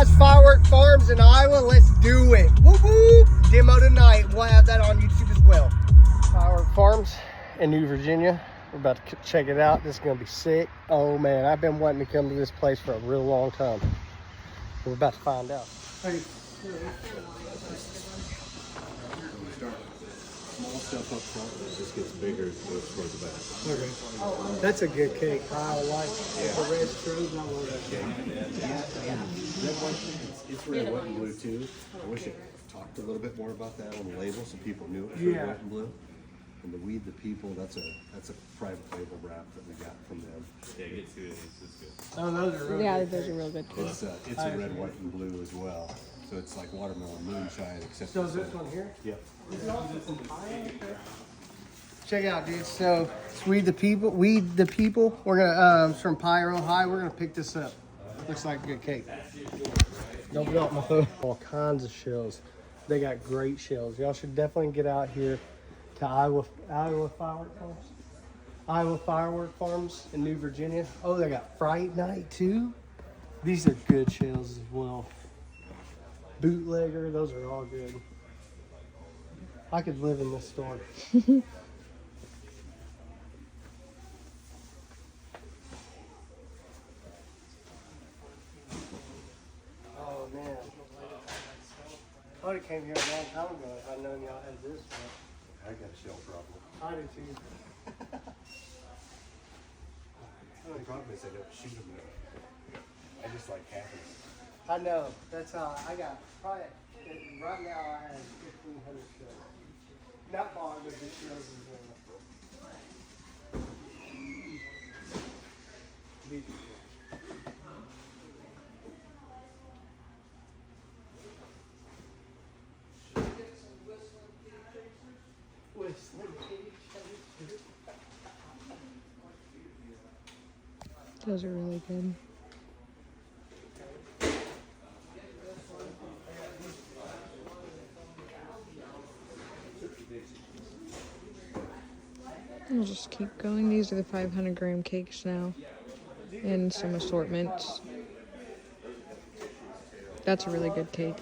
guys, Firework Farms in Iowa. Let's do it. Whoop whoop. Demo tonight. We'll have that on YouTube as well. Firework Farms in New Virginia. We're about to check it out. This is going to be sick. Oh man, I've been wanting to come to this place for a real long time. We're about to find out. Hey. Small stuff up front, and it just gets bigger as it goes towards the back. Okay. That's a good cake. I like the red strudel. I love that cake. Red, white, it's red, white, and blue too. I wish it talked a little bit more about that on the label so people knew it was red, white, and blue. And the Weed the People, that's a private label wrap that we got from them. Yeah, get to it. It's good. Oh, those are really Yeah, good those are cakes. real good too. It's a red, white, and blue as well. So it's like watermelon moonshine, except So is this one here? Yep. Check it out, dude. So it's Weed the People. Weed the People. We're gonna it's from Pyro High. We're gonna pick this up. Looks like a good cake. Don't drop my phone. All kinds of shells. They got great shells. Y'all should definitely get out here to Iowa Firework Farms. Iowa Firework Farms in New Virginia. Oh, they got Fright Night too. These are good shells as well. Bootlegger, those are all good. I could live in this store. Oh man. I would have came here a long time ago if I'd known y'all had this one. I got a shell problem. I do too. The only problem is I don't shoot them though. I just like having them. I know. That's how I got probably right now I have 1,500 shells. Not long, but the shells is Those are really good. I'll just keep going. These are the 500-gram cakes now, and some assortments. That's a really good cake.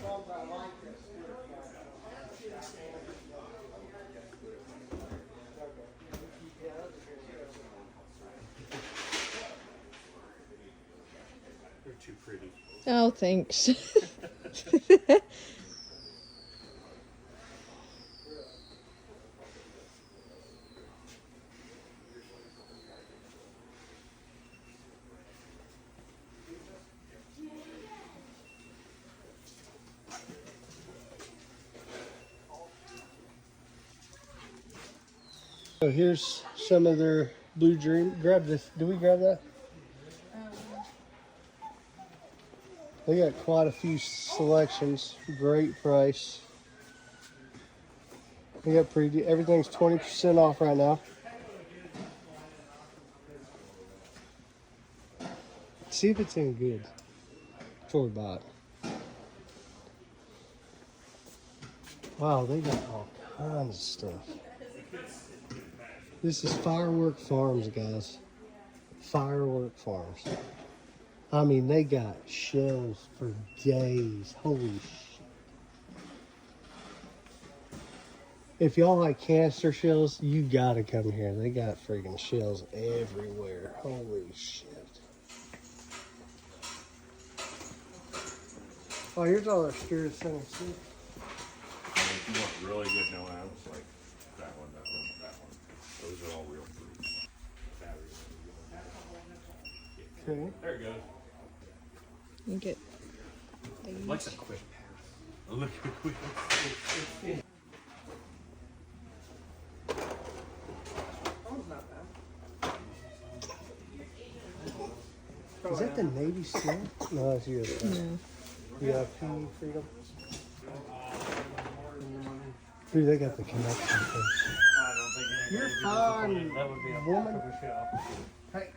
They're too pretty. Oh, thanks. So here's some of their Blue Dream. Grab this. Do we grab that? They got quite a few selections. Great price. They got everything's 20% off right now. See if it's any good before we buy it. Wow, they got all kinds of stuff. This is Firework Farms, guys. Firework Farms. I mean, they got shells for days. Holy shit. If y'all like canister shells, you gotta come here. They got freaking shells everywhere. Holy shit. Oh, here's all our Spirit Center stuff. If you want really good no amps, like that one, that one, that one. Those are all real fruit. Okay. There it goes. You get these. Like some quick pass. Look at quick. Is that the Navy SEAL? No, that's US. No. VIP Freedom. Dude, they got the connection thing. You're fine, woman. Hey.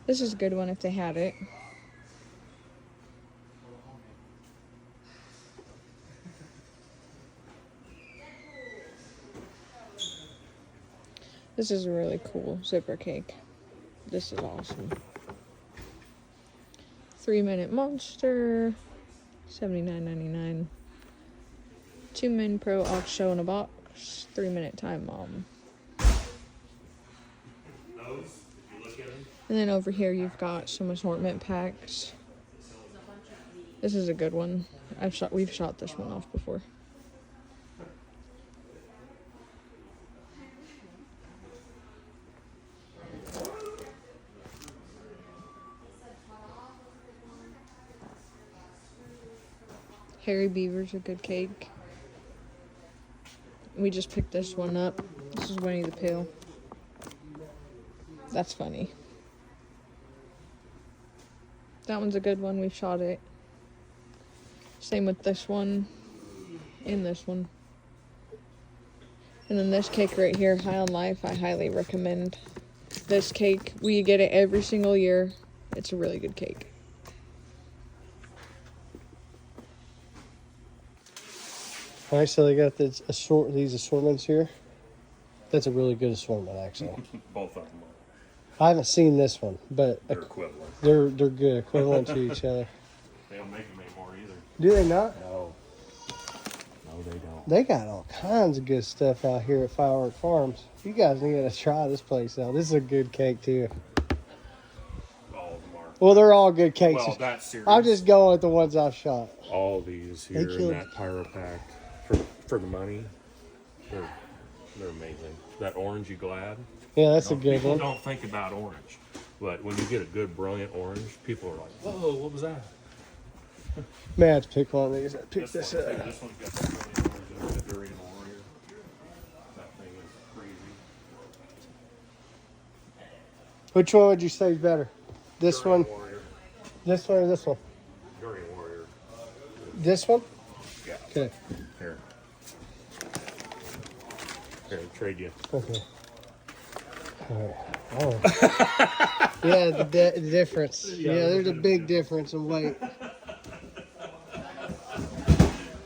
This is a good one if they had it. This is a really cool zipper cake. This is awesome. 3-minute monster, $79.99. 2 min pro aux show in a box, 3-minute time bomb. And then over here you've got some assortment packs. This is a good one. We've shot this one off before. Hairy Beaver's a good cake. We just picked this one up. This is Winnie the Pooh. That's funny. That one's a good one. We've shot it. Same with this one and this one. And then this cake right here, High on Life, I highly recommend. This cake, we get it every single year. It's a really good cake. All right, so they got these assortments here. That's a really good assortment, actually. Both of them I haven't seen this one, but are. They're equivalent. they're good, equivalent to each other. They don't make them anymore either. Do they not? No. No, they don't. They got all kinds of good stuff out here at Firework Farms. You guys need to try this place out. This is a good cake too. All of them are. Well, they're all good cakes. Well, that series. I'm just going with the ones I've shot. All these here in that pyro pack for the money. They're amazing. That orangey glad. Yeah, that's a good People one. don't think about orange, but when you get a good brilliant orange, people are like, "Whoa, what was that?" May I have to pick one of these. Pick this one, up. This one's got the brilliant orange, the durian warrior. That thing is crazy. Which one would you say is better? This Durian one, warrior. this one, or this one? Durian warrior. This one? Yeah. Okay. Here. Here, trade you. Okay. All right. Oh. Yeah, the difference. Yeah, there's a big difference in weight.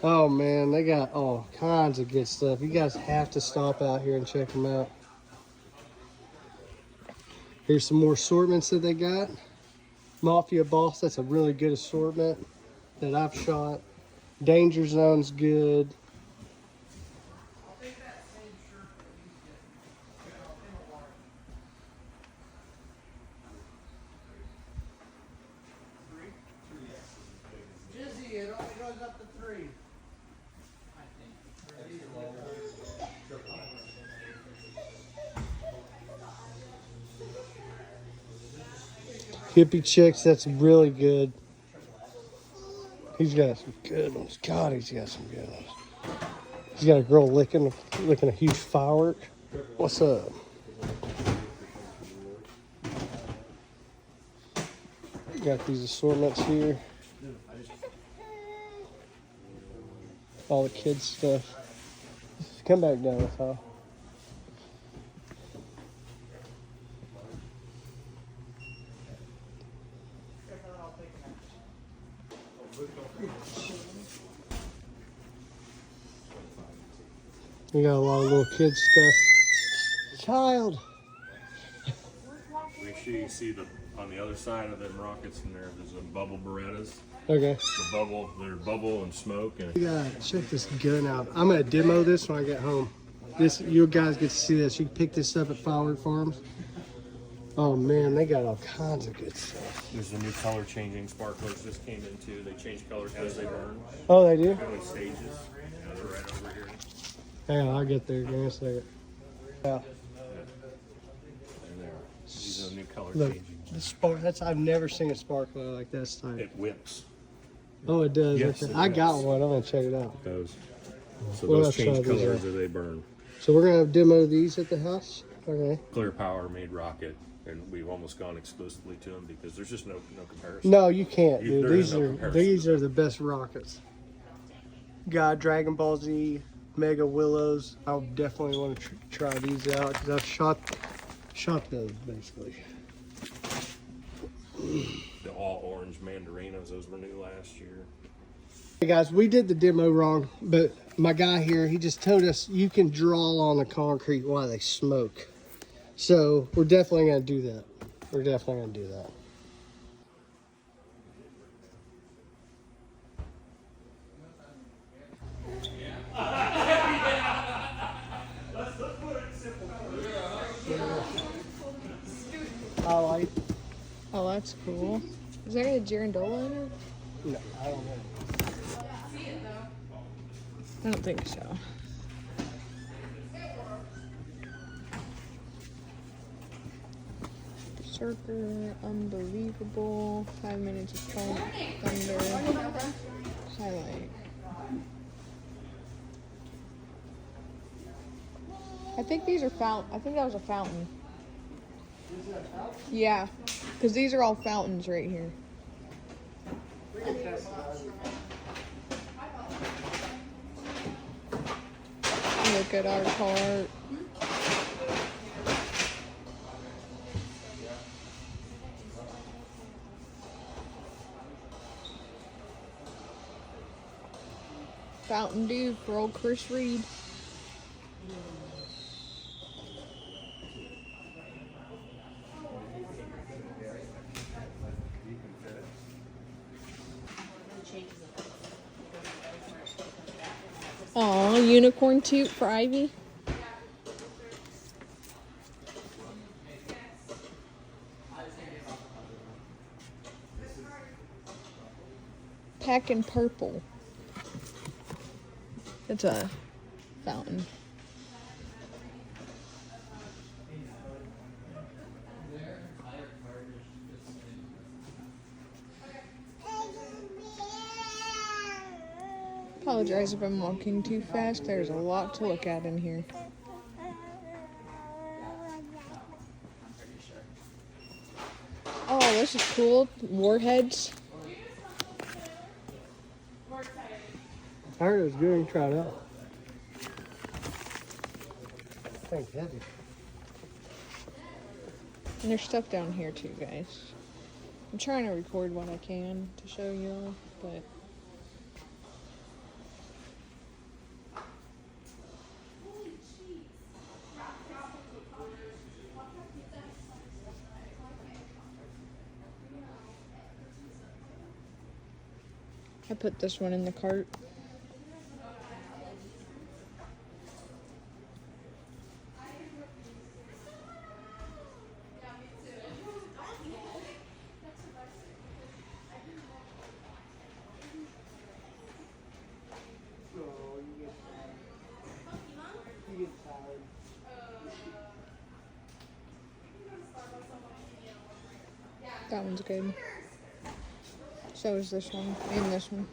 Oh man, they got all kinds of good stuff. You guys have to stop out here and check them out. Here's some more assortments that they got. Mafia Boss, that's a really good assortment that I've shot. Danger Zone's good. It only goes up to 3. Hippie Chicks, that's really good. He's got some good ones. God, he's got some good ones. He's got a girl licking a huge firework. What's up? Got these assortments here. All the kids stuff. Come back down with her. We got a lot of little kids stuff. Child. Make sure you see on the other side of them rockets in there, there's some bubble Berettas. Okay. There's bubble and smoke. And You gotta check this gun out. I'm gonna demo this when I get home. You guys get to see this. You can pick this up at Firework Farms. Oh man, they got all kinds of good stuff. there's the new color changing sparklers just came in too. They change colors as they burn. Oh, they do? Kind of stages. Yeah, they're right over here. Hang on, I'll get there. Give me a second. Yeah. And there. These are the new color Look, changing. the spark. I've never seen a sparkler like this type. It whips. Oh, it does. Yes, Okay. it I got does. one. I'm gonna check it out. Those. So Well, those let's try change these colors out. as they burn. So we're gonna demo these at the house. Okay. Clear Power made rocket, and we've almost gone exclusively to them because there's just no comparison. No, you can't, You- dude. there is These no are comparison. these are the best rockets. Got Dragon Ball Z, Mega Willows. I definitely want to try these out because I've shot those basically. The all orange mandarinas, those were new last year. Hey guys, we did the demo wrong, but my guy here, he just told us you can draw on the concrete while they smoke. So we're definitely gonna do that. We're definitely gonna do that. that's cool. Is there a girandola in it? No, I don't know. I don't think so. Circle, unbelievable. 5 minutes of thunder. Highlight. I think these are fountain. I think that was a fountain. Yeah, because these are all fountains right here. Look at our cart. Fountain Dew for old Chris Reed. Aw, unicorn toot for Ivy. Pack in purple. It's a fountain. Apologize if I'm walking too fast. There's a lot to look at in here. Oh, this is cool. Warheads. I heard it was good. You try it out. Thank heavy. And there's stuff down here too, guys. I'm trying to record what I can to show you all, but I put this one in the cart. That one's good. So is this one and this one.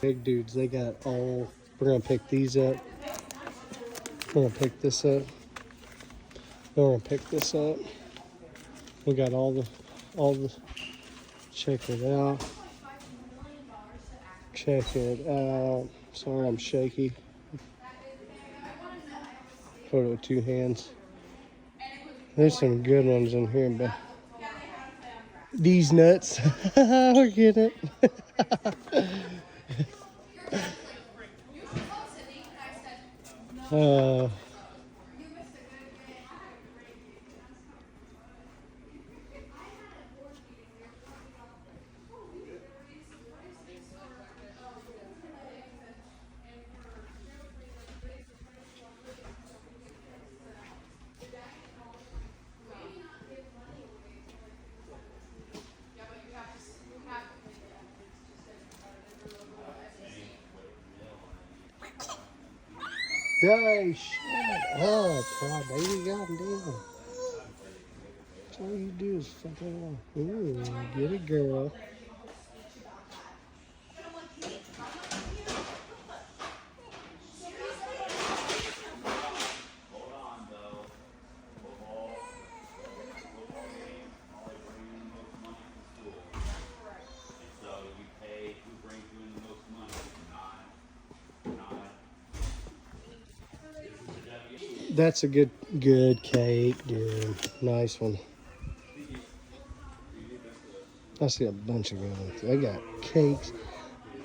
Big dudes, they got all. We're gonna pick these up. We're gonna pick this up. We're gonna pick this up. We got all the. Check it out. Check it out. Sorry, I'm shaky. Put it with two hands. There's some good ones in here, but these nuts. We're getting it. Hey, shut up, baby, goddamn. That's all you do is fucking. Ooh, get it, girl. That's a good cake, dude. Nice one. I see a bunch of good ones. They got cakes.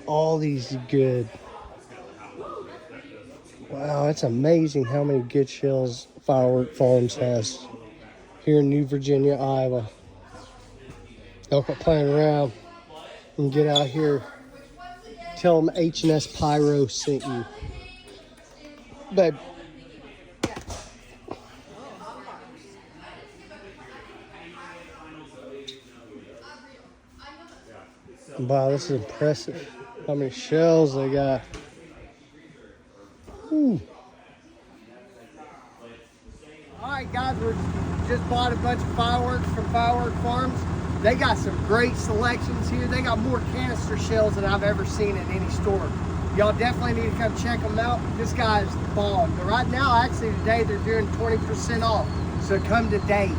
All these good. Wow, it's amazing how many good shells Firework Farms has. here in New Virginia, Iowa. Y'all quit playing around and get out here. Tell them H&S Pyro sent you. Babe. Wow, this is impressive. How many shells they got. Ooh. Alright guys, we just bought a bunch of fireworks from Firework Farms. They got some great selections here. They got more canister shells than I've ever seen in any store. Y'all definitely need to come check them out. This guy's balling. But right now, actually today, they're doing 20% off. So come today.